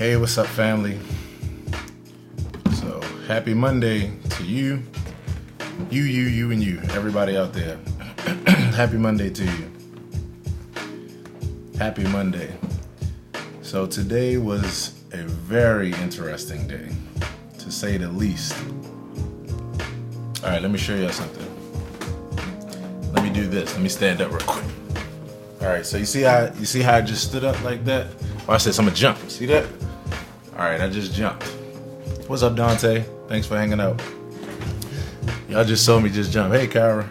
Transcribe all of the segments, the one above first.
Hey, what's up, family? So, happy Monday to you, and you, everybody out there. Happy Monday to you. Happy Monday. So, today was a very interesting day, to say the least. All right, let me show y'all something. Let me do this. Let me stand up real quick. All right, so you see how I just stood up like that? Watch this, I'm gonna jump. See that? All right, I just jumped. What's up, Dante? Thanks for hanging out. Y'all just saw me just jump. Hey, Kyra.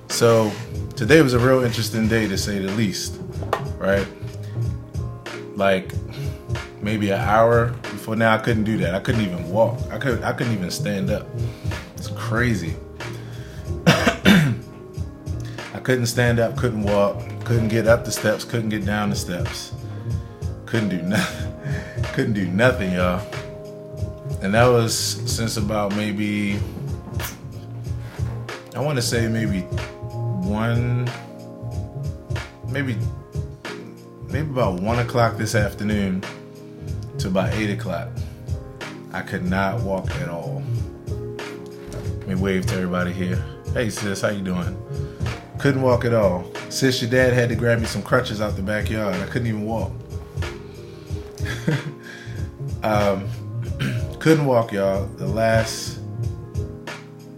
So today was a real interesting day, to say the least, right? Like maybe an hour before now, I couldn't do that. I couldn't even walk. I couldn't even stand up. It's crazy. I couldn't stand up, couldn't walk, couldn't get up the steps, couldn't get down the steps. Couldn't do nothing, y'all. And that was since about maybe, I want to say maybe about 1 o'clock this afternoon to about 8 o'clock. I could not walk at all. Let me wave to everybody here. Hey sis, how you doing? Couldn't walk at all. Sis, your dad had to grab me some crutches out the backyard. I couldn't even walk. Couldn't walk, y'all. The last,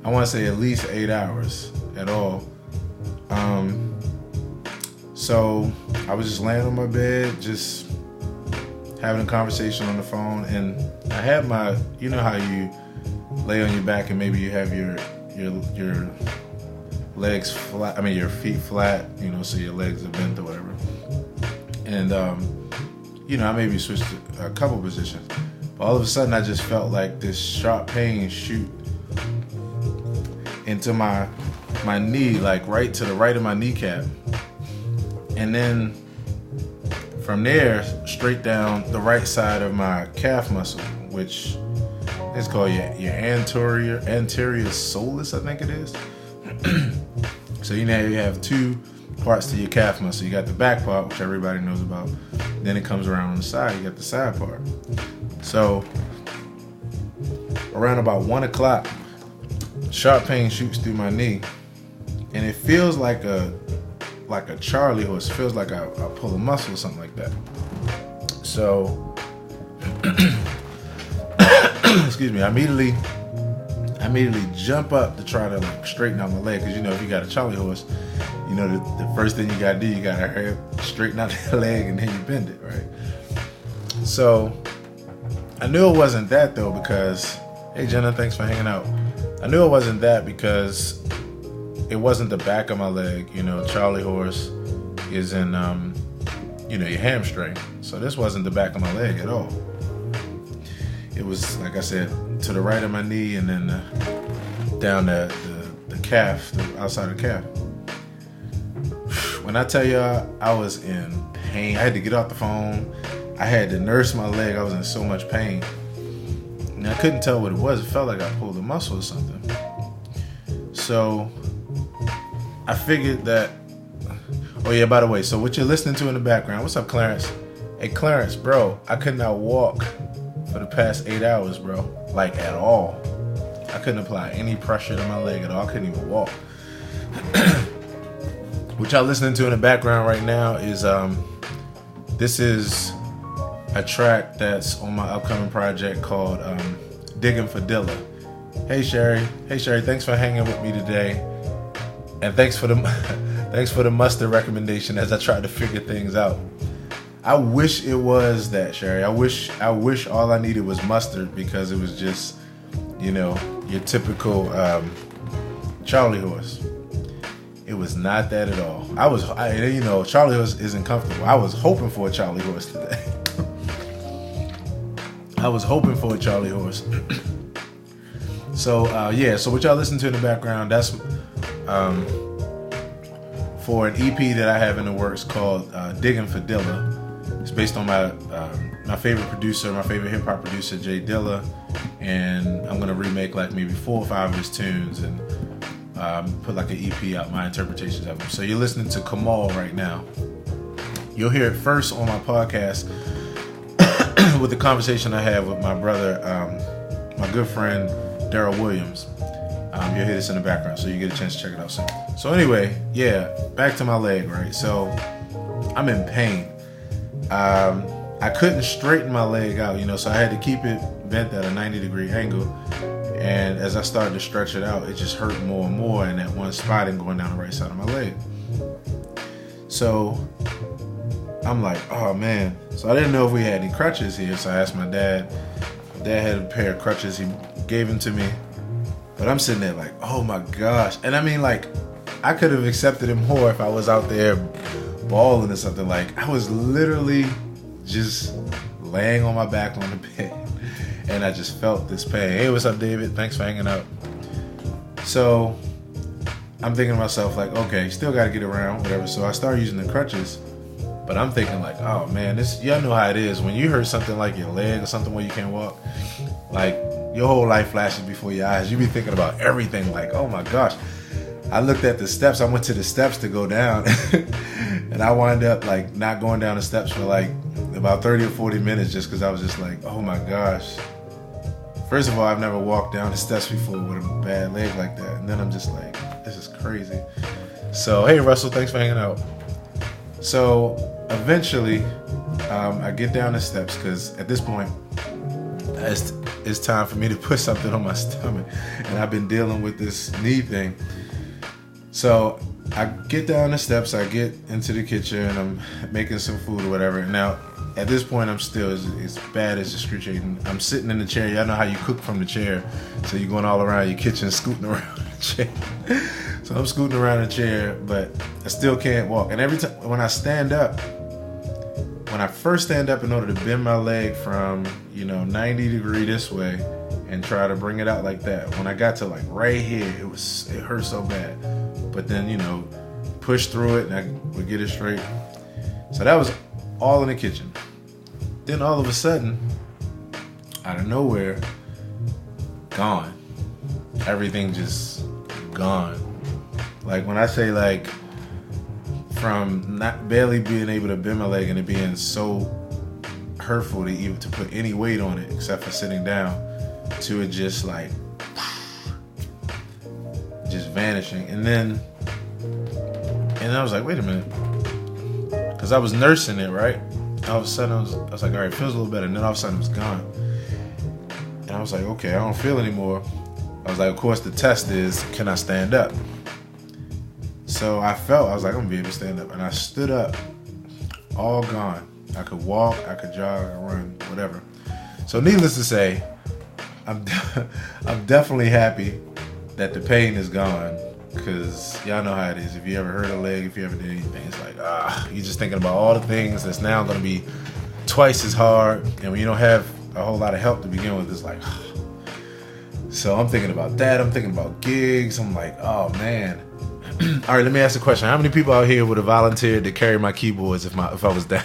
I want to say at least 8 hours at all. So I was just laying on my bed, just having a conversation on the phone, and I had my, you know how you lay on your back and maybe you have your legs flat, I mean your feet flat, you know, so your legs are bent or whatever. And you know, I maybe switched to a couple positions. But all of a sudden I just felt like this sharp pain shoot into my knee, like right to the right of my kneecap. And then from there, straight down the right side of my calf muscle, which is called your anterior soleus, I think it is. So you know you have two parts to your calf muscle. You got the back part, which everybody knows about. Then it comes around on the side. You got the side part. So around about 1 o'clock, sharp pain shoots through my knee, and it feels like a Charlie horse. It feels like I pull a muscle or something like that. So excuse me. I immediately jump up to try to like straighten out my leg, because you know if you got a Charlie horse, you know the first thing you gotta do, you gotta hurry up, straighten out the leg, and then you bend it, right? So I knew it wasn't that though, because hey Jenna, thanks for hanging out. I knew it wasn't that because it wasn't the back of my leg. You know, Charlie horse is in you know, your hamstring. So this wasn't the back of my leg at all. It was, like I said, to the right of my knee, and then down the calf, the outside of the calf. When I tell y'all, I was in pain. I had to get off the phone. I had to nurse my leg. I was in so much pain. And I couldn't tell what it was. It felt like I pulled a muscle or something. So I figured that, oh yeah, by the way, so what you're listening to in the background, what's up, Clarence? Hey, Clarence, bro, I could not walk for the past 8 hours, bro. Like, at all. I couldn't apply any pressure to my leg at all. I couldn't even walk. What y'all listening to in the background right now is, this is a track that's on my upcoming project called Digging for Dilla. Hey, Sherry. Hey, Sherry, thanks for hanging with me today. And thanks for the mustard recommendation as I tried to figure things out. I wish it was that, Sherry. I wish all I needed was mustard, because it was just, you know, your typical Charlie horse. It was not that at all. You know, Charlie horse isn't comfortable. I was hoping for a Charlie horse today. I was hoping for a Charlie horse. So yeah, so what y'all listen to in the background, that's for an EP that I have in the works called Digging for Dilla. It's based on my favorite producer, my favorite hip hop producer, Jay Dilla, and I'm gonna remake like maybe 4 or 5 of his tunes and put like an EP out, my interpretations of them. So you're listening to Kamal right now. You'll hear it first on my podcast with the conversation I had with my brother, my good friend Daryl Williams. You'll hear this in the background, so you get a chance to check it out soon. So anyway, yeah, back to my leg, right? So I'm in pain. I couldn't straighten my leg out, so I had to keep it bent at a 90-degree angle. And as I started to stretch it out, it just hurt more and more in that one spot and going down the right side of my leg. So I'm like, oh man. So I didn't know if we had any crutches here. So I asked my dad. My dad had a pair of crutches. He gave them to me. But I'm sitting there like, oh my gosh. And I mean, like, I could have accepted it more if I was out there bawling or something. Like, I was literally just laying on my back on the bed. And I just felt this pain. Hey, what's up, David? Thanks for hanging out. So I'm thinking to myself, like, okay, still got to get around, whatever. So I started using the crutches. But I'm thinking, like, oh man, y'all know how it is. When you hurt something like your leg or something where you can't walk, like, your whole life flashes before your eyes. You be thinking about everything, like, oh my gosh. I looked at the steps. I went to the steps to go down. And I wound up, like, not going down the steps for, like, about 30 or 40 minutes just because I was just like, oh my gosh. First of all, I've never walked down the steps before with a bad leg like that. And then I'm just like, this is crazy. So, hey, Russell, thanks for hanging out. So, eventually, I get down the steps because at this point, it's time for me to put something on my stomach. And I've been dealing with this knee thing. So, I get down the steps, I get into the kitchen, I'm making some food or whatever. Now, at this point, I'm still as bad as excruciating. I'm sitting in the chair. Y'all know how you cook from the chair. So you're going all around your kitchen, scooting around the chair. So I'm scooting around the chair, but I still can't walk. And every time, when I first stand up in order to bend my leg from, 90 degree this way and try to bring it out like that. When I got to like right here, it hurt so bad. But then, push through it and I would get it straight. So that was all in the kitchen. Then all of a sudden, out of nowhere, gone. Everything just gone. Like when I say like from not barely being able to bend my leg and it being so hurtful to even to put any weight on it except for sitting down, to it just like just vanishing. And I was like, wait a minute. Because I was nursing it, right? All of a sudden, I was like, all right, it feels a little better. And then all of a sudden, it was gone. And I was like, okay, I don't feel anymore. I was like, of course, the test is, can I stand up? So I was like, I'm going to be able to stand up. And I stood up, all gone. I could walk, I could jog, I could run, whatever. So needless to say, I'm definitely happy that the pain is gone. Because y'all know how it is. If you ever hurt a leg, if you ever did anything, it's like, you're just thinking about all the things that's now going to be twice as hard. And when you don't have a whole lot of help to begin with, it's like, So I'm thinking about that. I'm thinking about gigs. I'm like, oh, man. All right, let me ask a question. How many people out here would have volunteered to carry my keyboards if I was down?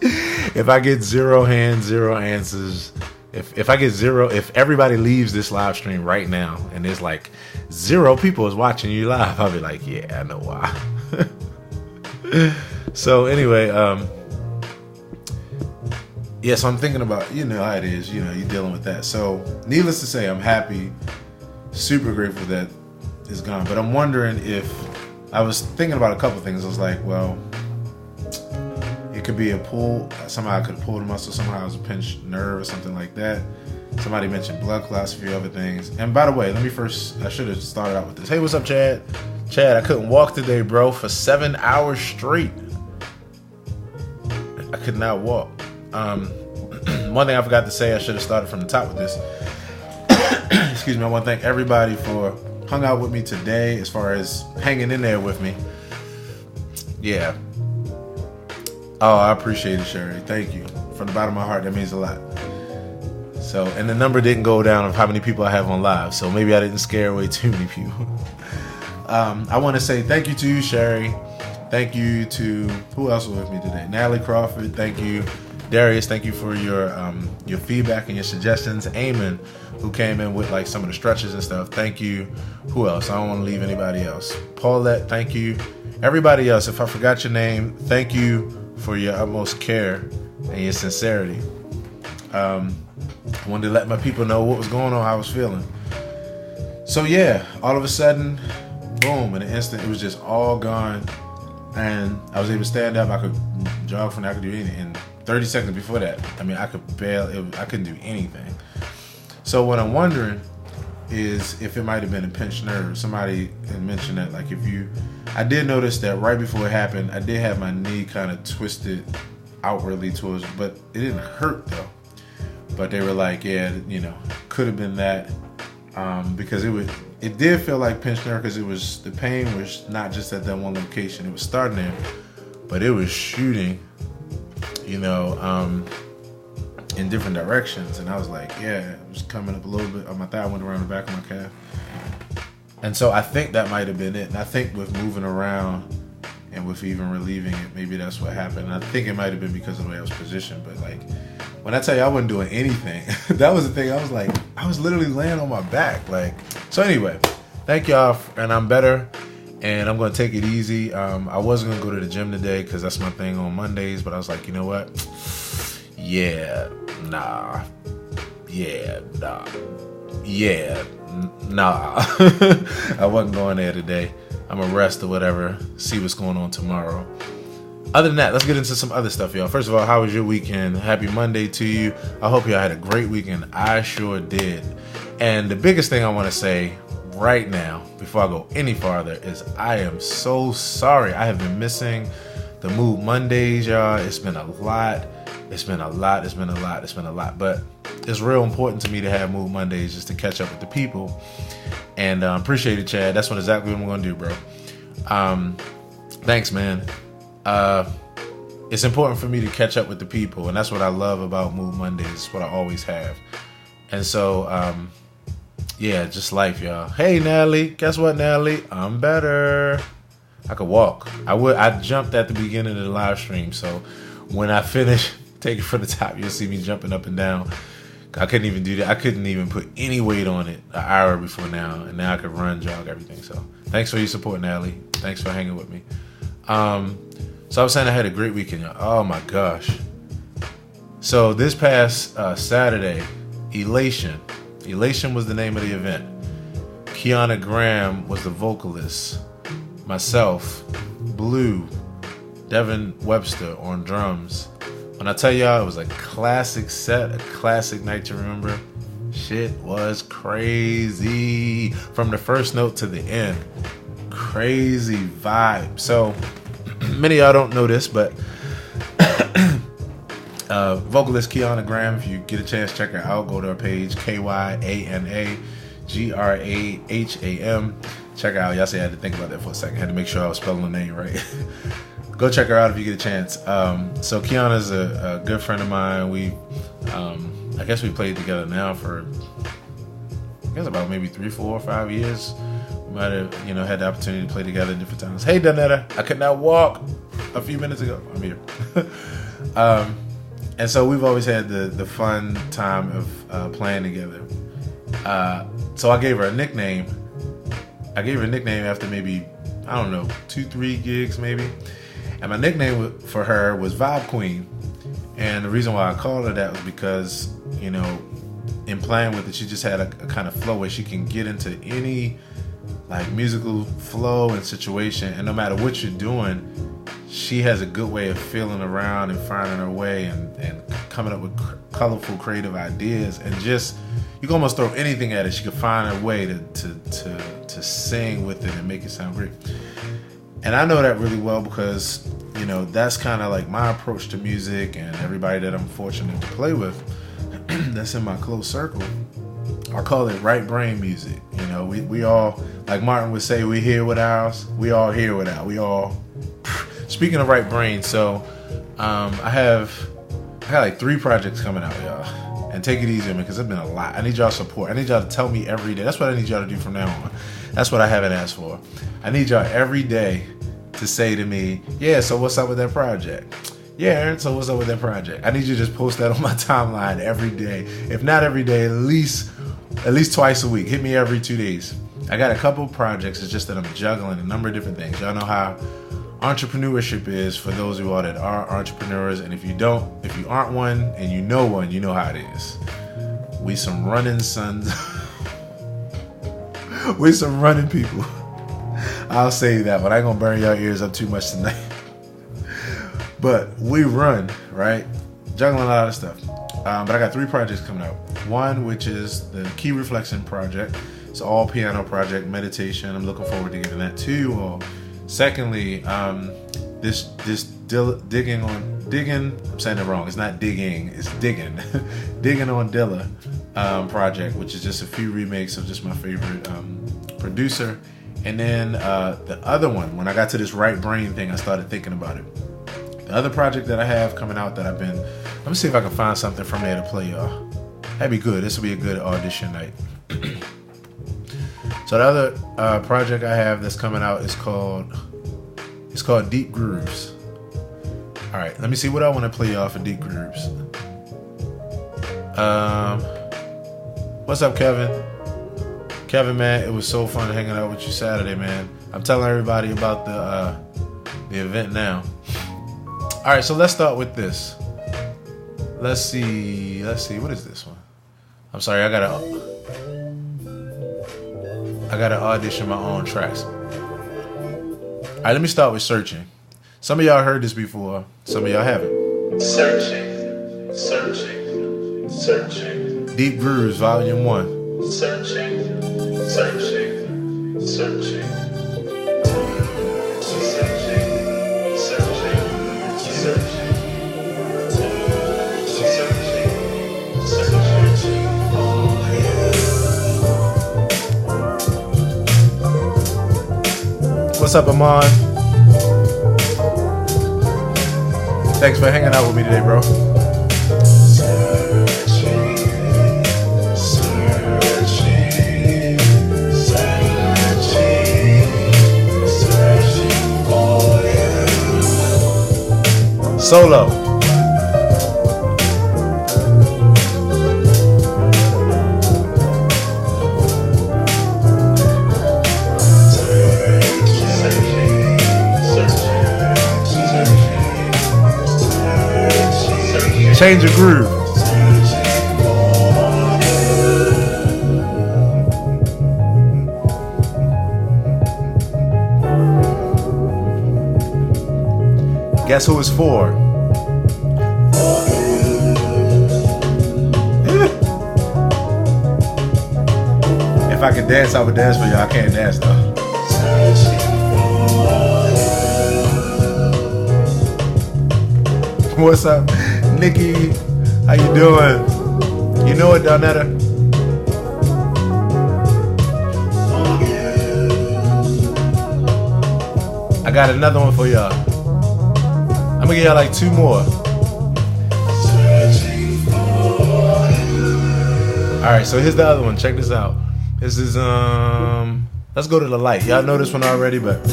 If I get 0 hands, 0 answers... If I get 0, if everybody leaves this live stream right now and there's like 0 people is watching you live, I'll be like, yeah, I know why. So anyway, so I'm thinking about, how it is, you're dealing with that. So needless to say, I'm happy, super grateful that it's gone. But I'm wondering if, I was thinking about a couple things. I was like, well, it could be a pull. Somehow I could pull the muscle. Somehow it was a pinched nerve or something like that. Somebody mentioned blood clots, a few other things. And by the way, I should have started out with this. Hey, what's up, Chad? Chad, I couldn't walk today, bro, for 7 hours straight. I could not walk. One thing I forgot to say, I should have started from the top with this. Excuse me. I want to thank everybody for hung out with me today as far as hanging in there with me. Yeah. Oh, I appreciate it, Sherry. Thank you. From the bottom of my heart, that means a lot. So, and the number didn't go down of how many people I have on live, so maybe I didn't scare away too many people. I want to say thank you to you, Sherry. Thank you to, who else was with me today? Natalie Crawford, thank you. Darius, thank you for your feedback and your suggestions. Eamon, who came in with like some of the stretches and stuff, thank you. Who else? I don't want to leave anybody else. Paulette, thank you. Everybody else, if I forgot your name, thank you for your utmost care and your sincerity. I wanted to let my people know what was going on, how I was feeling. So yeah, all of a sudden, boom, in an instant, it was just all gone. And I was able to stand up. I could jog from there. I could do anything. And 30 seconds before that, I mean, I couldn't do anything. So what I'm wondering is if it might have been a pinched nerve. Somebody had mentioned that, like, I did notice that right before it happened, I did have my knee kind of twisted outwardly towards, but it didn't hurt though. But they were like, yeah, could have been that, because it did feel like pinched nerve, because the pain was not just at that one location. It was starting there, but it was shooting, in different directions. And I was like, yeah, it was coming up a little bit on my thigh, went around the back of my calf. And so I think that might have been it. And I think with moving around and with even relieving it, maybe that's what happened. And I think it might have been because of the way I was positioned. But like, when I tell you I wasn't doing anything, that was the thing. I was like, I was literally laying on my back. Like, so anyway, thank y'all. And I'm better. And I'm going to take it easy. I wasn't going to go to the gym today because that's my thing on Mondays. But I was like, you know what? Nah. I wasn't going there today. I'm going to rest or whatever. See what's going on tomorrow. Other than that, let's get into some other stuff, y'all. First of all, how was your weekend? Happy Monday to you. I hope y'all had a great weekend. I sure did. And the biggest thing I want to say right now, before I go any farther, is I am so sorry. I have been missing the Mood Mondays, y'all. It's been a lot. But it's real important to me to have Mood Mondays just to catch up with the people. And appreciate it, Chad. That's exactly what I'm going to do, bro. Thanks, man. It's important for me to catch up with the people, and that's what I love about Mood Mondays. It's what I always have. And so, just life, y'all. Hey, Natalie. Guess what, Natalie? I'm better. I could walk. I jumped at the beginning of the live stream, so when I finish, take it from the top, you'll see me jumping up and down. I couldn't even do that. I couldn't even put any weight on it an hour before now, and now I could run, jog, everything. So thanks for your support, Natalie. Thanks for hanging with me. So I was saying I had a great weekend, y'all. Oh my gosh. So this past Saturday, Elation was the name of the event. Kiana Graham was the vocalist. Myself, Blue, Devin Webster on drums. When I tell y'all, it was a classic set, a classic night to remember. Shit was crazy. From the first note to the end. Crazy vibe. So, many of y'all don't know this, but vocalist Kiana Graham, if you get a chance, check her out. Go to her page, KYANAGRAHAM. Check her out. Y'all say I had to think about that for a second. I had to make sure I was spelling the name right. Go check her out if you get a chance. So Kiana's a good friend of mine. We, I guess we played together now for, about maybe 3, 4, 5 years. We might have, had the opportunity to play together at different times. Hey, Donetta, I could not walk a few minutes ago. I'm here. And so we've always had the fun time of playing together. So I gave her a nickname. After maybe, 2, 3 gigs maybe. And my nickname for her was Vibe Queen. And the reason why I called her that was because, in playing with it, she just had a kind of flow where she can get into any like musical flow and situation. And no matter what you're doing, she has a good way of feeling around and finding her way and coming up with colorful, creative ideas. And just, you can almost throw anything at it. She could find a way to sing with it and make it sound great. And I know that really well because, that's kind of like my approach to music, and everybody that I'm fortunate to play with that's in my close circle. I call it right brain music. We all, like Martin would say, we hear with ours, we all hear with ours. We all, speaking of right brain, so I got like 3 projects coming out, y'all. And take it easy on me because it's been a lot. I need y'all support. I need y'all to tell me every day. That's what I need y'all to do from now on. That's what I haven't asked for. I need y'all every day to say to me, yeah, so what's up with that project? Yeah, Aaron, so what's up with that project? I need you to just post that on my timeline every day. If not every day, at least twice a week. Hit me every 2 days. I got a couple projects. It's just that I'm juggling a number of different things. Y'all know how entrepreneurship is for those of you all that are entrepreneurs. And if you aren't one and you know one, you know how it is. We some running sons. We some running people. I'll say that, but I ain't gonna burn y'all ears up too much tonight. But we run, right? Juggling a lot of stuff. But I got 3 projects coming out. One, which is the Key Reflection project. It's an all piano project, meditation. I'm looking forward to getting that to you all. Secondly, this digging. I'm saying it wrong. It's not digging. It's digging. Digging on Dilla project, which is just a few remakes of just my favorite producer. And then the other one, when I got to this right brain thing, I started thinking about it. The other project that I have coming out that let me see if I can find something from there to play y'all. That'd be good. This will be a good audition night. So the other project I have that's coming out is called Deep Grooves. All right, let me see what I want to play y'all for Deep Grooves. What's up, Kevin? Kevin, man, it was so fun hanging out with you Saturday, man. I'm telling everybody about the event now. All right, so let's start with this. Let's see. What is this one? I'm sorry, I gotta audition my own tracks. All right, let me start with Searching. Some of y'all heard this before. Some of y'all haven't. Searching. Deep Grooves, Volume 1. Searching. What's up, Amon? Thanks for hanging out with me today, bro. Solo. Change your groove. Guess who it's for? If I could dance, I would dance for you. I can't dance though. What's up, Nikki? How you doing? You know it, Donetta. I got another one for y'all. I'm gonna give y'all like 2 more. Alright, so here's the other one. Check this out. This is let's go to the light. Y'all know this one already, but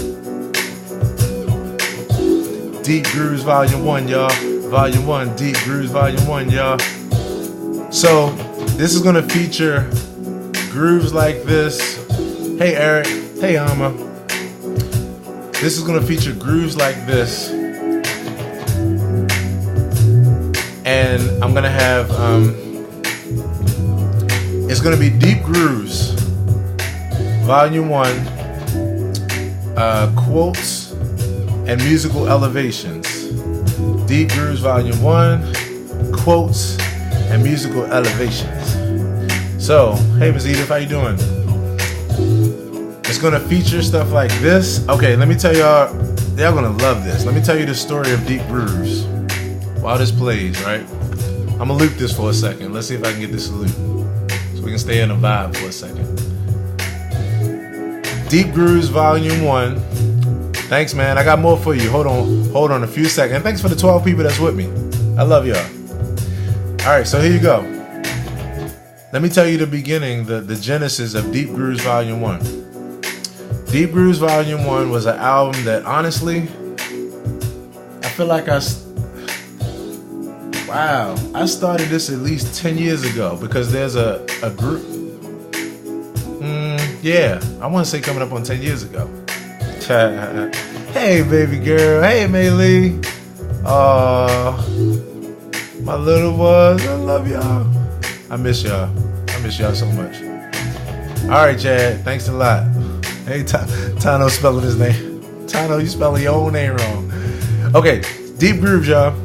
Deep Grooves Volume 1, y'all. Volume 1, Deep Grooves Volume 1, y'all. So this is gonna feature grooves like this. Hey Eric, hey Alma. This is gonna feature grooves like this. And I'm gonna have it's gonna be Deep Grooves Volume 1, quotes and musical elevations. Deep Grooves Volume 1, quotes and musical elevations. So, hey Ms. Edith, how you doing? It's gonna feature stuff like this. Okay, let me tell y'all gonna love this. Let me tell you the story of Deep Grooves while this plays, right? I'm gonna loop this for a second. Let's see if I can get this to loop so we can stay in the vibe for a second. Deep Grooves Volume 1. Thanks, man. I got more for you. Hold on a few seconds. And thanks for the 12 people that's with me. I love y'all. All right, so here you go. Let me tell you the beginning, the genesis of Deep Grooves Volume 1. Deep Grooves Volume 1 was an album that honestly, I feel like I started this at least 10 years ago because there's a group. I want to say coming up on 10 years ago. Hey, baby girl. Hey, Maylee. My little ones. I love y'all. I miss y'all. I miss y'all so much. All right, Chad. Thanks a lot. Hey, Tano spelling his name. Tano, you spelling your own name wrong. Okay, deep grooves, y'all.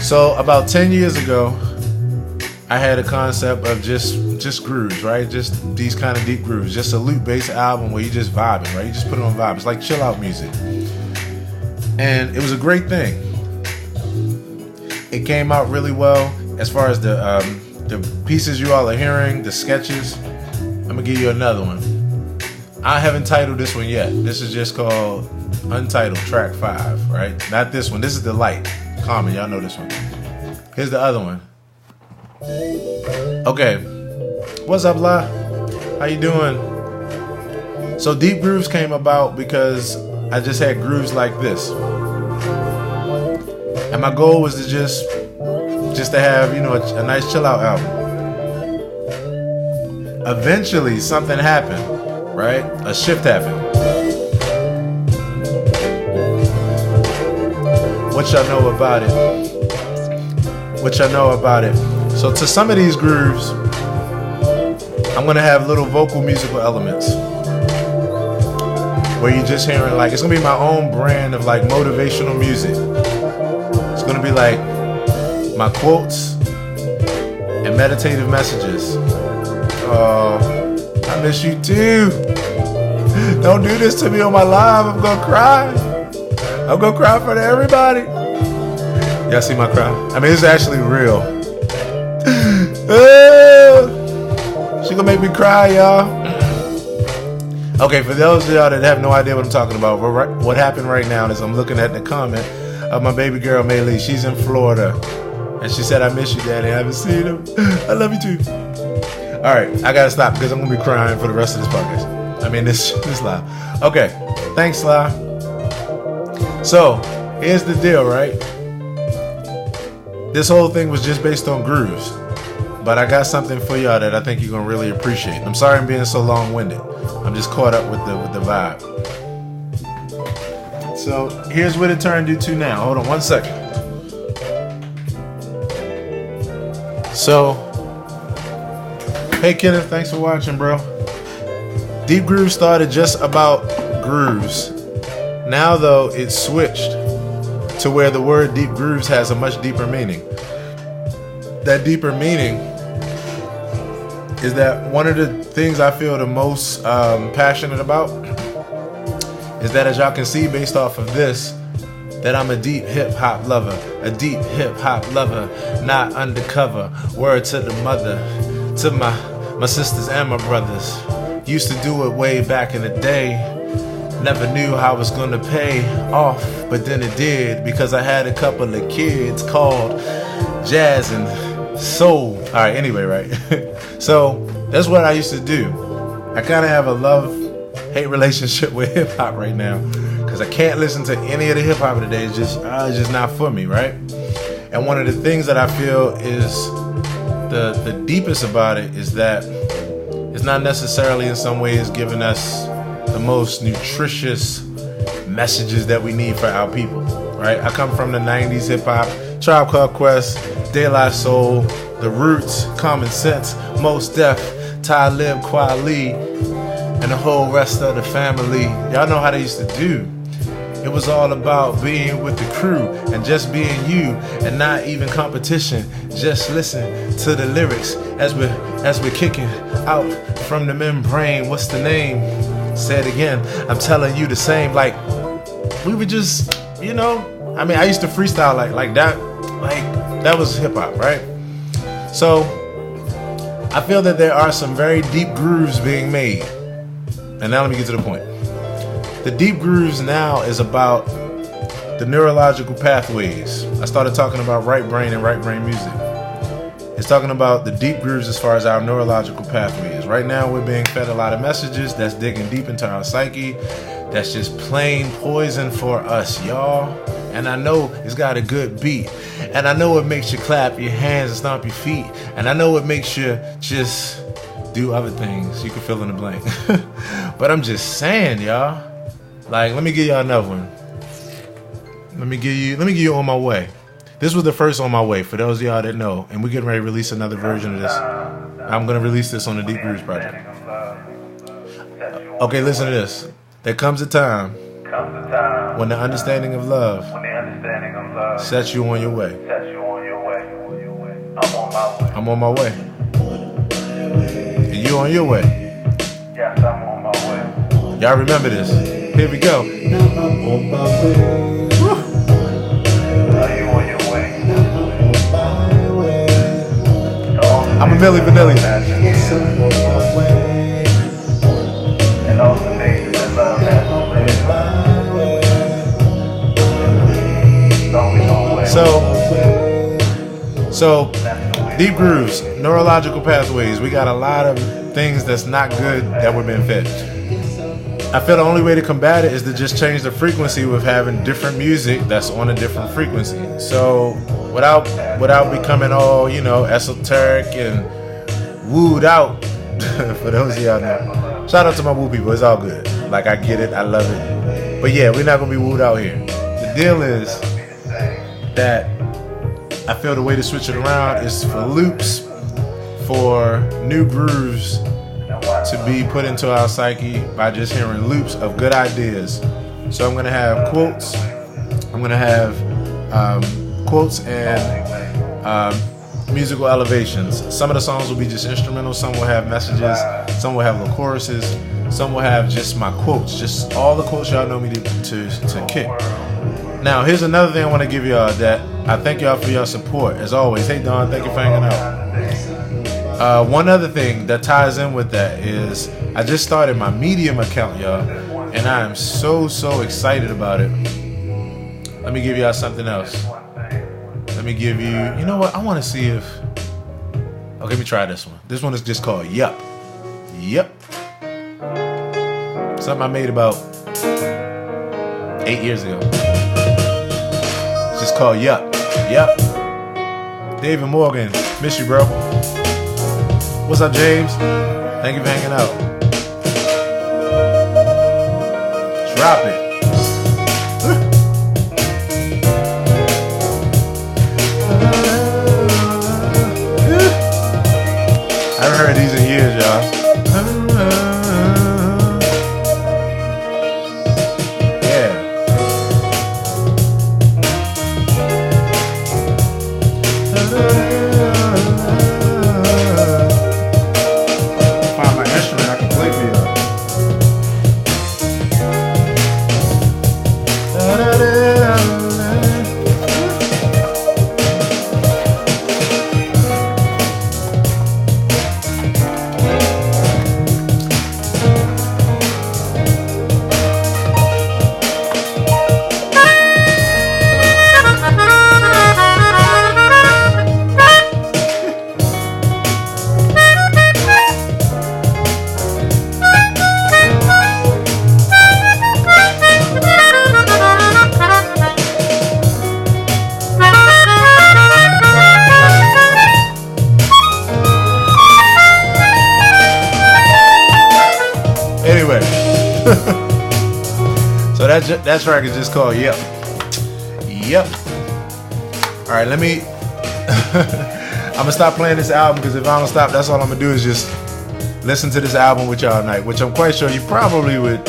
So about 10 years ago, I had a concept of just grooves, right? Just these kind of deep grooves. Just a loop-based album where you just vibing, right? You just put it on vibe. It's like chill out music. And it was a great thing. It came out really well as far as the pieces you all are hearing, the sketches. I'm gonna give you another one. I haven't titled this one yet. This is just called Untitled, track 5, right? Not this one. This is the light. Common, y'all know this one. Here's the other one. Okay. What's up, La? How you doing? So deep grooves came about because I just had grooves like this. And my goal was to just to have, you know, a nice chill out album. Eventually something happened, right? A shift happened. What y'all know about it? What y'all know about it? So to some of these grooves, I'm gonna have little vocal musical elements where you're just hearing, like, it's gonna be my own brand of like motivational music. It's gonna be like my quotes and meditative messages. Oh, I miss you too. Don't do this to me on my live. I'm gonna cry. I'm gonna cry in front of everybody. Y'all see my cry? I mean, it's actually real. She gonna make me cry, y'all. Okay, for those of y'all that have no idea what I'm talking about, what happened right now is I'm looking at the comment of my baby girl, Maylee. She's in Florida. And she said, I miss you, Daddy. I haven't seen him. I love you too. All right, I gotta stop because I'm gonna be crying for the rest of this podcast. I mean, this live. Okay, thanks, La. So, here's the deal, right? This whole thing was just based on grooves. But I got something for y'all that I think you're gonna really appreciate. I'm sorry I'm being so long-winded. I'm just caught up with the vibe. So here's what it turned into now. Hold on 1 second. So, hey Kenneth, thanks for watching, bro. Deep Grooves started just about grooves. Now though, it's switched to where the word deep grooves has a much deeper meaning. That deeper meaning is that one of the things I feel the most passionate about is that, as y'all can see based off of this, that I'm a deep hip hop lover, not undercover. Word to the mother, to my sisters and my brothers. Used to do it way back in the day. Never knew how I was gonna pay off, but then it did because I had a couple of kids called Jazz and Soul. All right, anyway, right? So that's what I used to do. I kind of have a love-hate relationship with hip hop right now because I can't listen to any of the hip hop today. It's just not for me, right? And one of the things that I feel is the deepest about it is that it's not necessarily in some ways giving us the most nutritious messages that we need for our people, right? I come from the 90s hip hop, Tribe Called Quest, De La Soul, The Roots, Common Sense, Mos Def, Talib Kweli, and the whole rest of the family. Y'all know how they used to do. It was all about being with the crew and just being you and not even competition. Just listen to the lyrics as we're kicking out from the membrane. What's the name? Say it again. I'm telling you the same. Like, we would just, you know, I mean, I used to freestyle like that. Like, that was hip hop, right? So, I feel that there are some very deep grooves being made. And now let me get to the point. The deep grooves now is about the neurological pathways. I started talking about right brain and right brain music. It's talking about the deep grooves as far as our neurological pathways. Right now, we're being fed a lot of messages that's digging deep into our psyche. That's just plain poison for us, y'all. And I know it's got a good beat. And I know it makes you clap your hands and stomp your feet. And I know it makes you just do other things. You can fill in the blank. But I'm just saying, y'all. Like, let me give y'all another one. Let me give you On My Way. This was the first On My Way, for those of y'all that know. And we're getting ready to release another version of this. I'm going to release this on the Deep Grooves project. Okay, listen to this. There comes a time when the understanding of love sets you on your way. I'm on my way. And you on your way. Yes, I'm on my way. Y'all remember this. Here we go. Are you on your way? I'm a Milli Vanilli. And all the things that love has So Deep Grooves, neurological pathways. We got a lot of things that's not good that we're being fed. I feel the only way to combat it is to just change the frequency with having different music that's on a different frequency. So without becoming all, esoteric and wooed out, for those of y'all know. Shout out to my woo people, it's all good. Like, I get it, I love it. But yeah, we're not gonna be wooed out here. The deal is that I feel the way to switch it around is for loops, for new grooves to be put into our psyche by just hearing loops of good ideas. So I'm gonna have quotes. I'm gonna have quotes and musical elevations. Some of the songs will be just instrumental. Some will have messages. Some will have little choruses. Some will have just my quotes, just all the quotes y'all know me to kick. Now, here's another thing I want to give y'all that I thank y'all for your support. As always, hey Don, thank you for hanging out. One other thing that ties in with that is I just started my Medium account, y'all, and I am so excited about it. Let me give y'all something else. Let me give you know what? I want to see if. Oh, let me try this one. This one is just called Yup. Yup. Something I made about 8 years ago. It's just called Yup. Yup. David Morgan, miss you, bro. What's up, James? Thank you for hanging out. Drop it. I haven't heard these in years, y'all. Yeah. Find my instrument I can play for y'all. So that track is just called Yep. Yep. All right, let me. I'm gonna stop playing this album because if I don't stop, that's all I'm gonna do is just listen to this album with y'all tonight, which I'm quite sure you probably would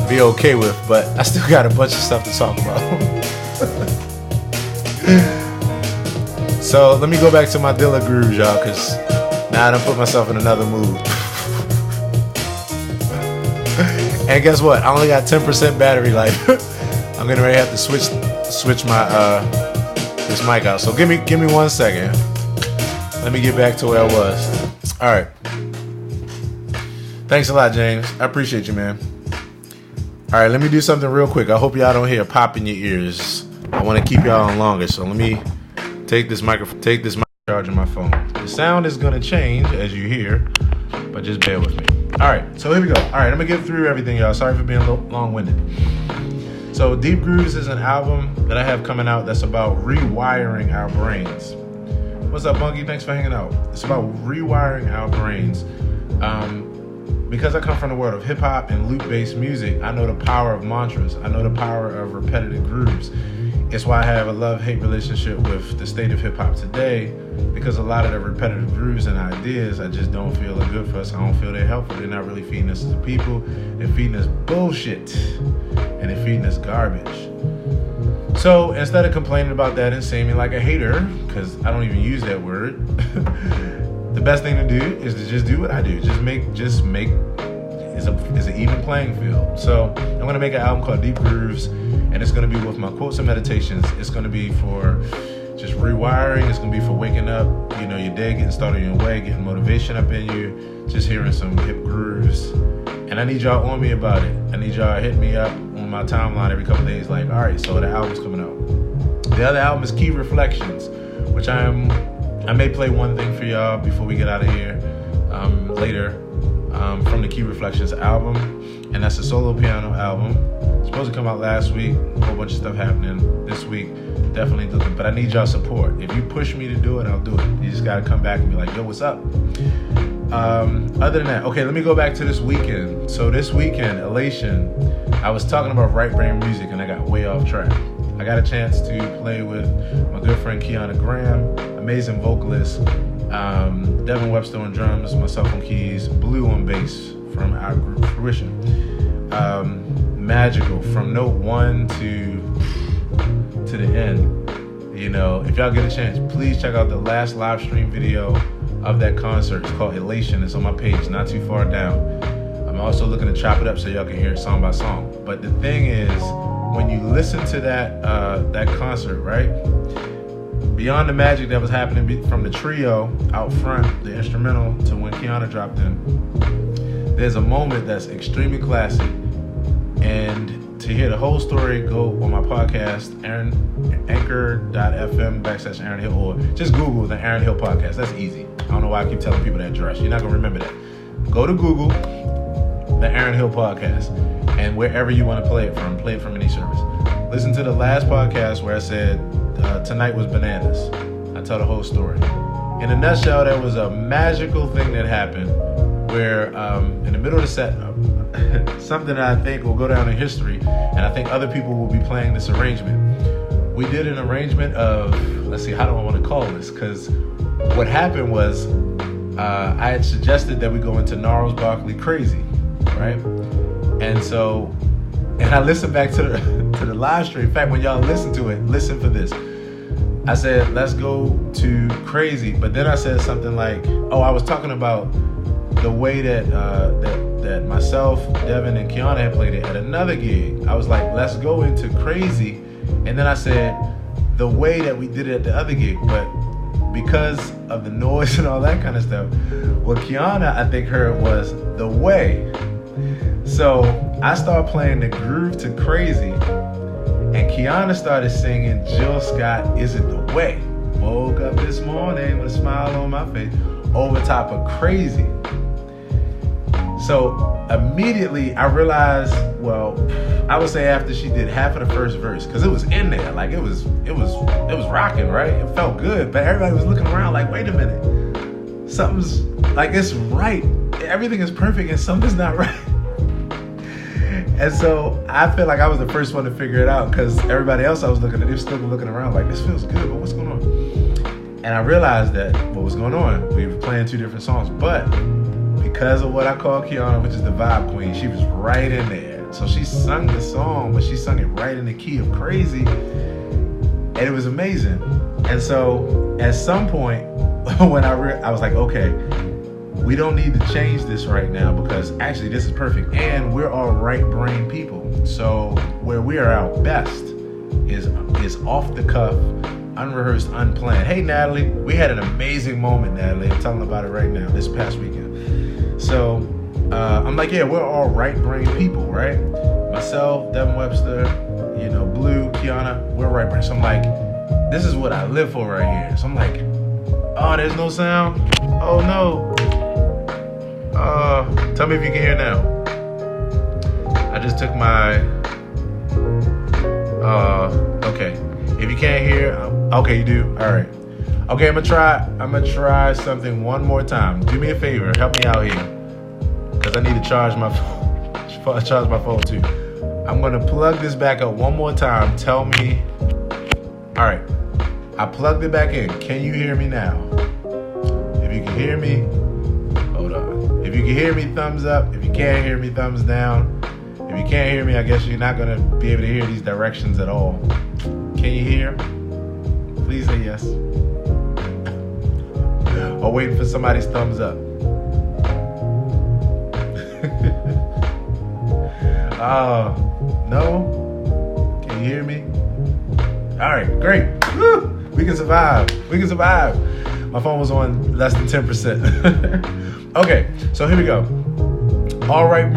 be okay with, but I still got a bunch of stuff to talk about. So let me go back to my Dilla grooves, y'all, because now I done put myself in another mood. And guess what? I only got 10% battery life. I'm gonna have to switch my this mic out. So give me 1 second. Let me get back to where I was. All right. Thanks a lot, James. I appreciate you, man. All right, let me do something real quick. I hope y'all don't hear a pop in your ears. I want to keep y'all on longer, so let me take this microphone, charge on my phone. The sound is gonna change as you hear, but just bear with me. All right, so here we go. All right, I'm gonna get through everything, y'all. Sorry for being a little long-winded. So Deep Grooves is an album that I have coming out that's about rewiring our brains. What's up, Bunky? Thanks for hanging out. It's about rewiring our brains. because I come from the world of hip hop and loop-based music, I know the power of mantras. I know the power of repetitive grooves. It's why I have a love-hate relationship with the state of hip hop today, because a lot of the repetitive grooves and ideas I just don't feel are good for us. I don't feel they're helpful. They're not really feeding us as a people. They're feeding us bullshit, and they're feeding us garbage. So instead of complaining about that and saying me like a hater, because I don't even use that word, the best thing to do is to just do what I do. Just make is an even playing field. So I'm gonna make an album called Deep Grooves, and it's gonna be with my quotes and meditations. It's gonna be for just rewiring. It's gonna be for waking up, your day, getting started in your way, getting motivation up in you, just hearing some hip grooves. And I need y'all on me about it. I need y'all hit me up on my timeline every couple days, like, all right, so the album's coming out. The other album is Key Reflections, which I may play one thing for y'all before we get out of here later. From the Key Reflections album, and that's a solo piano album. It's supposed to come out last week. A whole bunch of stuff happening this week. Definitely looking, but I need y'all support. If you push me to do it, I'll do it. You just gotta come back and be like, yo, what's up? Other than that, okay, let me go back to this weekend. So this weekend, Elation, I was talking about right brain music and I got way off track. I got a chance to play with my good friend Kiana Graham, amazing vocalist. Devin Webster on drums, myself on keys, Blue on bass from our group Fruition. Magical from note 1 to the end. If y'all get a chance, please check out the last live stream video of that concert. It's called Elation. It's on my page, not too far down. I'm also looking to chop it up so y'all can hear it song by song. But the thing is, when you listen to that concert, right? Beyond the magic that was happening from the trio out front, the instrumental, to when Kiana dropped in, there's a moment that's extremely classic. And to hear the whole story, go on my podcast, anchor.fm/Aaron Hill, or just Google the Aaron Hill podcast. That's easy. I don't know why I keep telling people that address. You're not going to remember that. Go to Google, the Aaron Hill podcast, and wherever you want to play it from any service. Listen to the last podcast where I said, tonight was bananas. I tell the whole story. In a nutshell, there was a magical thing that happened where in the middle of the set, something that I think will go down in history, and I think other people will be playing this arrangement. We did an arrangement of, let's see, how do I want to call this? Because what happened was I had suggested that we go into Gnarls Barkley Crazy, right? And I listened back to the live stream. In fact, when y'all listen to it, listen for this. I said, let's go to Crazy. But then I said something like, I was talking about the way that myself, Devin, and Kiana had played it at another gig. I was like, let's go into Crazy. And then I said, the way that we did it at the other gig. But because of the noise and all that kind of stuff, what Kiana, I think, heard was the way. So I started playing the groove to Crazy, and Kiana started singing Jill Scott, Is It The Way? Woke up this morning with a smile on my face, over top of Crazy. So immediately I realized, I would say after she did half of the first verse, because it was in there, like it was rocking, right? It felt good, but everybody was looking around like, wait a minute, something's like, it's right, everything is perfect and something's not right. And so I feel like I was the first one to figure it out, because everybody else I was looking at, they were still looking around like, this feels good, but what's going on? And I realized that what was going on, we were playing two different songs, but because of what I call Kiana, which is the vibe queen, she was right in there. So she sung the song, but she sung it right in the key of Crazy, and it was amazing. And so at some point, when I was like, okay, we don't need to change this right now, because actually this is perfect, and we're all right brain people. So where we are our best is off the cuff, unrehearsed, unplanned. Hey Natalie, we had an amazing moment, Natalie. I'm telling about it right now, this past weekend. So I'm like, yeah, we're all right brain people, right? Myself, Devin Webster, Blue, Kiana, we're right brain. So I'm like, this is what I live for right here. So I'm like, oh, there's no sound? Oh no. Tell me if you can hear now. I just took my, okay. If you can't hear, okay, you do, all right. Okay, I'm gonna try something one more time. Do me a favor, help me out here. because I need to charge my phone too. I'm gonna plug this back up one more time. Tell me. All right, I plugged it back in. Can you hear me now? If you can hear me, hold on. If you can hear me, thumbs up. If you can't hear me, thumbs down. If you can't hear me, I guess you're not gonna be able to hear these directions at all. Can you hear? Please say yes. Or waiting for somebody's thumbs up. No? Can you hear me? All right, great. Woo! We can survive. My phone was on less than 10%. Okay, so here we go. All right,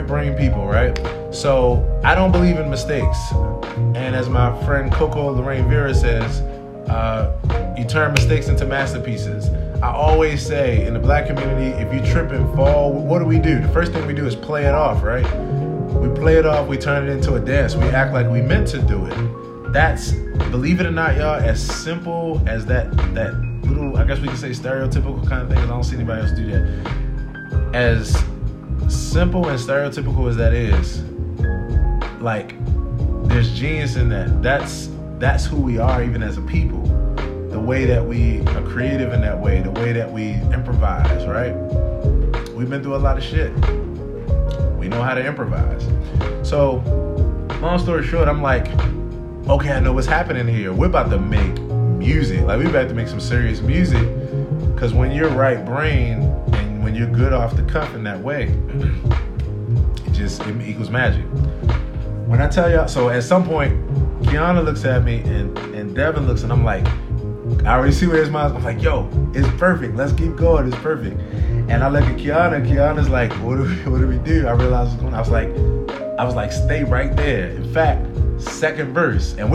brain people, right? So I don't believe in mistakes. And as my friend Coco Lorraine Vera says, you turn mistakes into masterpieces. I always say in the black community, if you trip and fall, what do? The first thing we do is play it off, right? We play it off, we turn it into a dance. We act like we meant to do it. That's, believe it or not, y'all, as simple as that little, I guess we can say stereotypical kind of thing, because I don't see anybody else do that. As simple and stereotypical as that is, like, there's genius in that. That's who we are even as a people. The way that we are creative in that way, the way that we improvise, right? We've been through a lot of shit. We know how to improvise. So, long story short, I'm like, okay, I know what's happening here. We're about to make music. Like, we're about to make some serious music. Because when you're right brain and when you're good off the cuff in that way, it equals magic. When I tell y'all, so at some point, Kiana looks at me and Devin looks, and I'm like, I already see where his mind's. I'm like, yo, it's perfect. Let's keep going. It's perfect. And I look at Kiana, and Kiana's like, what do we do? I realized what's going on. I was like, stay right there. In fact, second verse, and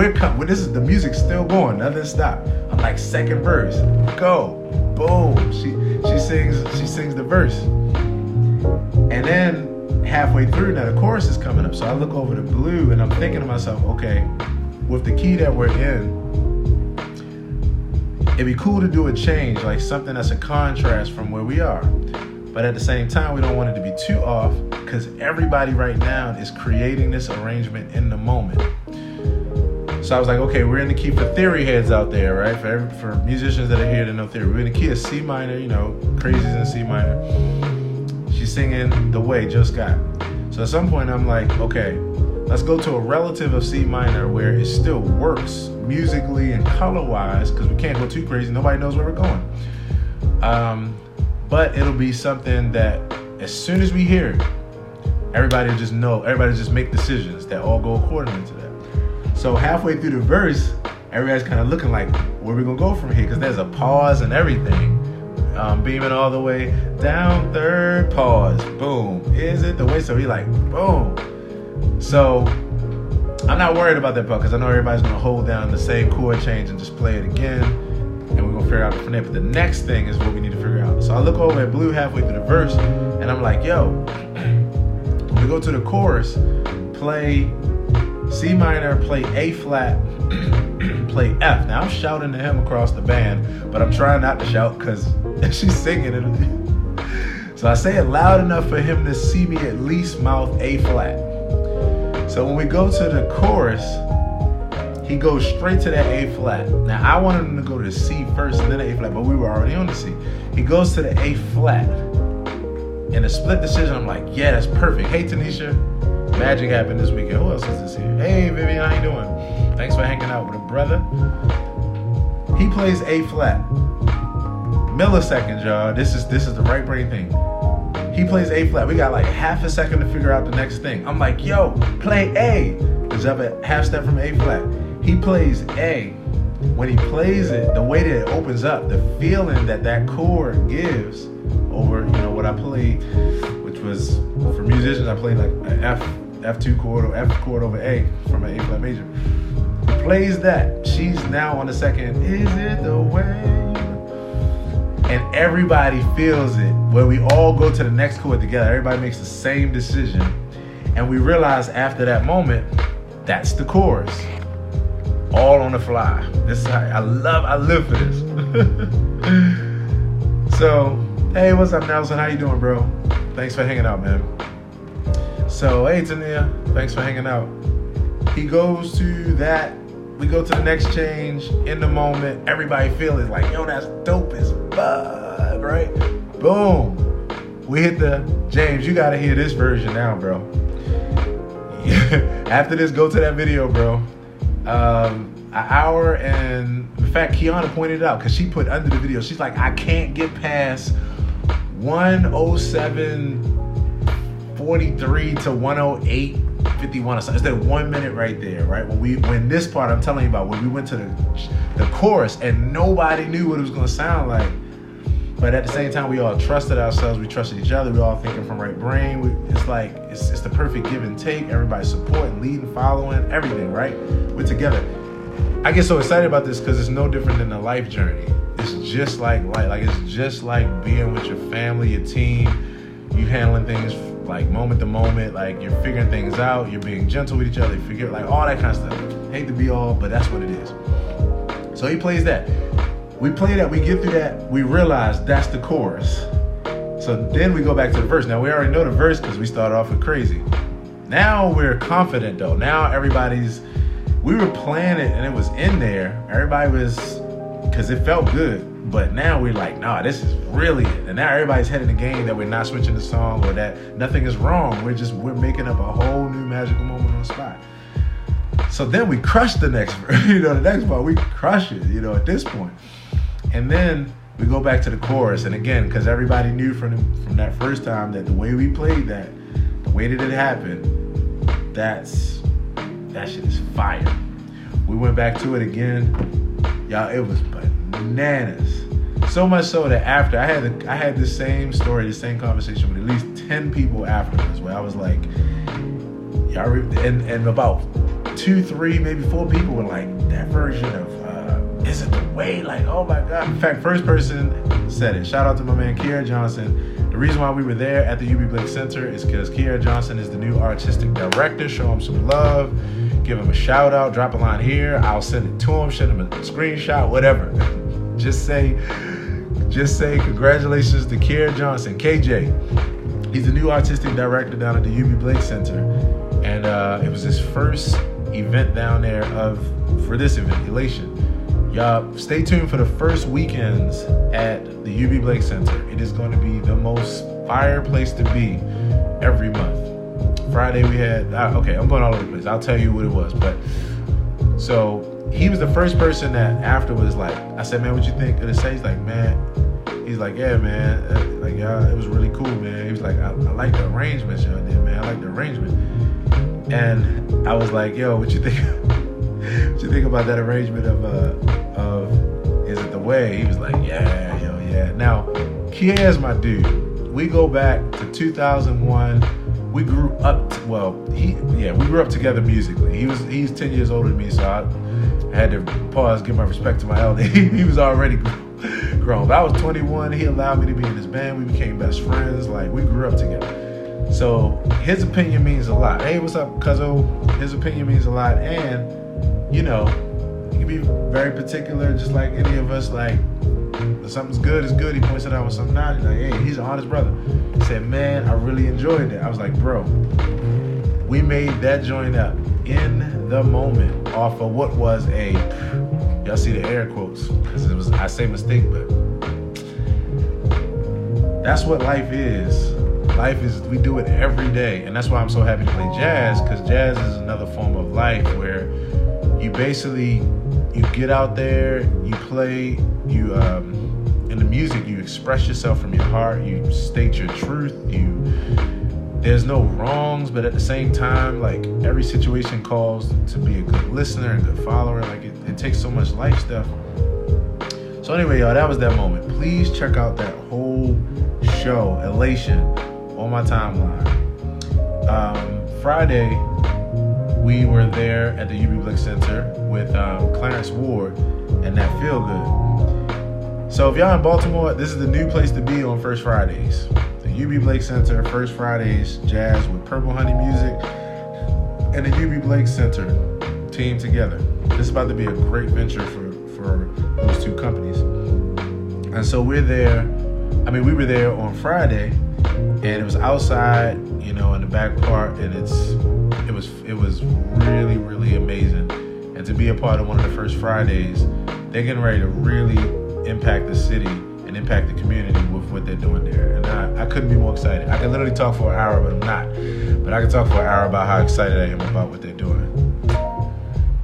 this is the music's still going. Nothing stopped. I'm like, second verse, go, boom. She sings the verse, and then halfway through, now the chorus is coming up. So I look over to Blue, and I'm thinking to myself, okay, with the key that we're in, it'd be cool to do a change, like something that's a contrast from where we are. But at the same time, we don't want it to be too off, because everybody right now is creating this arrangement in the moment. So I was like, okay, we're in the key for theory heads out there, right? For musicians that are here to know theory. We're in the key of C minor, Crazies in C minor. She's singing The Way, Joe Scott. So at some point, I'm like, okay, let's go to a relative of C minor where it still works musically and color-wise, because we can't go too crazy. Nobody knows where we're going. But it'll be something that as soon as we hear it, everybody just make decisions that all go accordingly to that. So halfway through the verse, everybody's kind of looking like, where we gonna go from here? Because there's a pause and everything. Beaming all the way down, third pause, boom. Is it the way? So he like, boom. So I'm not worried about that part, because I know everybody's gonna hold down the same chord change and just play it again, and we're gonna figure out from there. But the next thing is what we need to figure out. So I look over at Blue halfway through the verse, and I'm like, yo, when we go to the chorus, play C minor, play A flat, play F. Now I'm shouting to him across the band, but I'm trying not to shout because she's singing it. So I say it loud enough for him to see me at least mouth A flat. So when we go to the chorus, he goes straight to that A flat. Now I wanted him to go to C first and then the A flat, but we were already on the C. He goes to the A flat. In a split decision, I'm like, yeah, that's perfect. Hey, Tanisha, magic happened this weekend. Who else is this here? Hey, Vivian, how you doing? Thanks for hanging out with a brother. He plays A flat. Milliseconds, y'all. This is the right brain thing. He plays A flat. We got like half a second to figure out the next thing. I'm like, yo, play A. There's up a half step from A flat. He plays A. When he plays it, the way that it opens up, the feeling that chord gives over, what I played, which was, for musicians, I played like an F2 chord or F chord over A from an A flat major. He plays that. She's now on the second, is it the way? And everybody feels it. Where we all go to the next chord together. Everybody makes the same decision. And we realize after that moment, that's the chorus. All on the fly. This is how I live for this. So, hey, what's up, Nelson? How you doing, bro? Thanks for hanging out, man. So, hey, Tania, thanks for hanging out. He goes to that. We go to the next change. In the moment, everybody feeling like, yo, that's dope as fuck, right? Boom. We hit the, James, you got to hear this version now, bro. After this, go to that video, bro. An hour and, in fact, Kiana pointed it out because she put under the video, she's like, I can't get past 107:43 to 108:51 or something. It's that 1 minute right there, right? When this part I'm telling you about, when we went to the chorus and nobody knew what it was going to sound like. But at the same time, we all trusted ourselves. We trusted each other. We all thinking from right brain. It's like, it's the perfect give and take. Everybody supporting, leading, following, everything, right? We're together. I get so excited about this because it's no different than a life journey. It's just like life. Like, it's just like being with your family, your team. You handling things like moment to moment. Like, you're figuring things out. You're being gentle with each other. You figure, like, all that kind of stuff. Hate to be all, but that's what it is. So he plays that. We play that, we get through that, we realize that's the chorus. So then we go back to the verse. Now we already know the verse because we started off with Crazy. Now we're confident though. Now we were playing it and it was in there. Everybody was, because it felt good. But now we're like, nah, this is really it. And now everybody's head in the game that we're not switching the song or that nothing is wrong. We're making up a whole new magical moment on the spot. So then we crush the next verse, the next part, we crush it, at this point. And then we go back to the chorus. And again, because everybody knew from that first time that the way we played that, the way that it happened, that shit is fire. We went back to it again. Y'all, it was bananas. So much so that after, I had the same story, the same conversation with at least 10 people afterwards where I was like, y'all, and about 2, 3, maybe 4 people were like, that version of Is It the Way? Like, oh my God. In fact, first person said it. Shout out to my man, Kiera Johnson. The reason why we were there at the UB Blake Center is because Kiera Johnson is the new artistic director. Show him some love. Give him a shout out. Drop a line here. I'll send it to him. Send him a screenshot, whatever. Just say congratulations to Kiera Johnson, KJ. He's the new artistic director down at the UB Blake Center. And it was his first event down there for this event, Elation. Y'all, stay tuned for the first weekends at the UB Blake Center. It is going to be the most fire place to be every month. Friday we had, okay, I'm going all over the place. I'll tell you what it was. But so he was the first person that afterwards, like, I said, man, what you think of the set? He's like, yeah, man, like, y'all, it was really cool, man. He was like, I like the arrangements y'all did, man. I like the arrangement. And I was like, yo, what you think? What you think about that arrangement of Is It the Way? He was like, yeah. Now, Kia's my dude. We go back to 2001. We grew up. We grew up together musically. He's 10 years older than me, so I had to pause, give my respect to my elder. He was already grown. But I was 21. He allowed me to be in his band. We became best friends. Like, we grew up together. So his opinion means a lot. Hey, what's up, Cuzzo? His opinion means a lot, and he can be very particular, just like any of us. Like, if something's good, it's good. He points it out when something not. He's like, hey, he's an honest brother. He said, man, I really enjoyed that. I was like, bro, we made that joint up in the moment off of what was y'all see the air quotes, because I say mistake, but that's what life is. Life is, we do it every day. And that's why I'm so happy to play jazz, because jazz is another form of life where you get out there, you play, in the music, you express yourself from your heart, you state your truth, there's no wrongs, but at the same time, like, every situation calls to be a good listener and good follower. Like, it takes so much life stuff. So anyway, y'all, that was that moment. Please check out that whole show, Elation, on my timeline. Friday, we were there at the UB Blake Center with Clarence Ward and That Feel Good. So if y'all in Baltimore, this is the new place to be on First Fridays. The UB Blake Center, First Fridays, jazz with Purple Honey Music and the UB Blake Center team together. This is about to be a great venture for those two companies. And so we were there on Friday, and it was outside, you know, in the back part, and it was really, really amazing. And to be a part of one of the first Fridays, they're getting ready to really impact the city and impact the community with what they're doing there. And I couldn't be more excited. I can literally talk for an hour, but I'm not. But I can talk for an hour about how excited I am about what they're doing.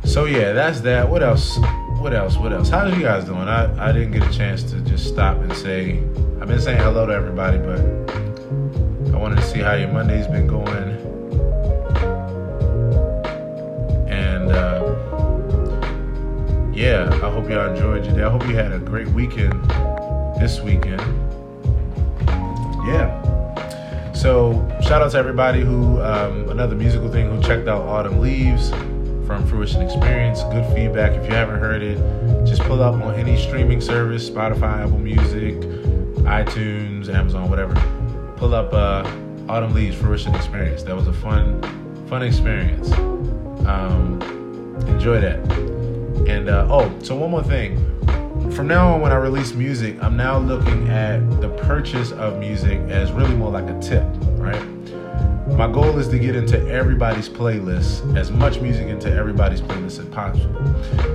So yeah, that's that. What else? How are you guys doing? I didn't get a chance to just stop and say, I've been saying hello to everybody, but I wanted to see how your Monday's been going. And yeah, I hope y'all enjoyed your day. I hope you had a great weekend this weekend. Yeah. So shout out to everybody who, another musical thing, who checked out Autumn Leaves from Fruition Experience. Good feedback. If you haven't heard it, just pull up on any streaming service, Spotify, Apple Music, iTunes, Amazon, whatever. Pull up Autumn Leaves, Fruition Experience. That was a fun experience. Enjoy that. And so one more thing. From now on, when I release music, I'm now looking at the purchase of music as really more like a tip, right? My goal is to get into everybody's playlist, as much music into everybody's playlist as possible.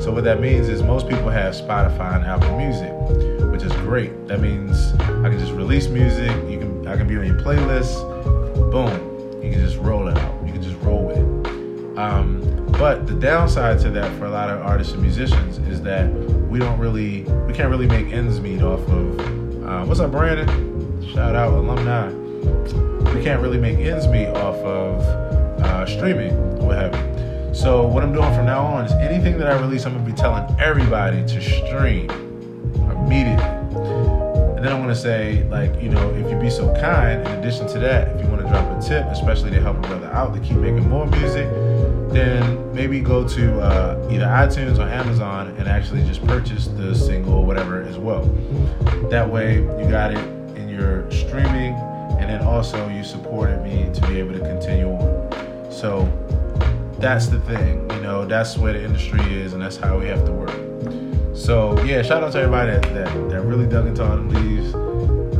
So what that means is most people have Spotify and Apple Music, which is great. That means I can just release music. I can be on your playlist. Boom. You can just roll it out. You can just roll with it. But the downside to that for a lot of artists and musicians is that we can't really make ends meet off of, what's up, Brandon? Shout out, alumni. We can't really make ends meet off of streaming, what have you. So what I'm doing from now on is anything that I release, I'm going to be telling everybody to stream immediately. And then I'm going to say, like, you know, if you be so kind, in addition to that, if you want to drop a tip, especially to help a brother out to keep making more music, then maybe go to either iTunes or Amazon and actually just purchase the single or whatever as well. That way you got it in your streaming, and then also you supported me to be able to continue on. So that's the thing, you know, that's where the industry is, and that's how we have to work. So yeah, shout out to everybody that really dug into Autumn Leaves.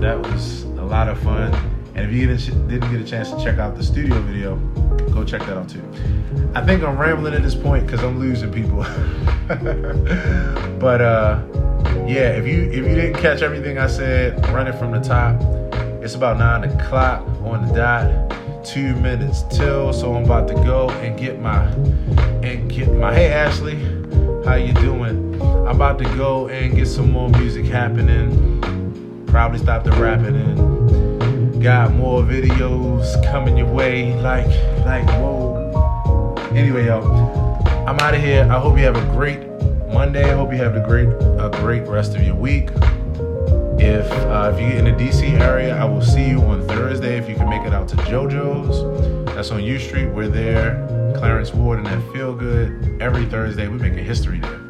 That was a lot of fun. And if you didn't get a chance to check out the studio video, go check that out too. I think I'm rambling at this point because I'm losing people. But yeah, if you didn't catch everything I said, run it from the top. It's about 9 o'clock on the dot. 2 minutes till, so I'm about to go and get my. Hey Ashley, how you doing? I'm about to go and get some more music happening. Probably stop the rapping and got more videos coming your way. Like whoa. Anyway, y'all, I'm out of here. I hope you have a great Monday. I hope you have a great rest of your week. If you get in the DC area, I will see you on Thursday. If you can make it out to JoJo's, that's on U Street. We're there. Clarence Ward and that Feel Good. Every Thursday, we make a history there.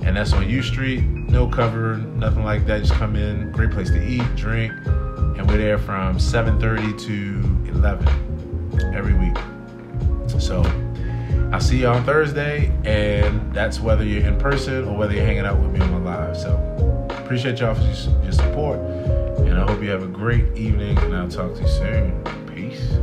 And that's on U Street. No cover, nothing like that. Just come in. Great place to eat, drink. And we're there from 7:30 to 11 every week. So I'll see you on Thursday. And that's whether you're in person or whether you're hanging out with me on my live. So appreciate y'all for your support. And I hope you have a great evening. And I'll talk to you soon. Peace.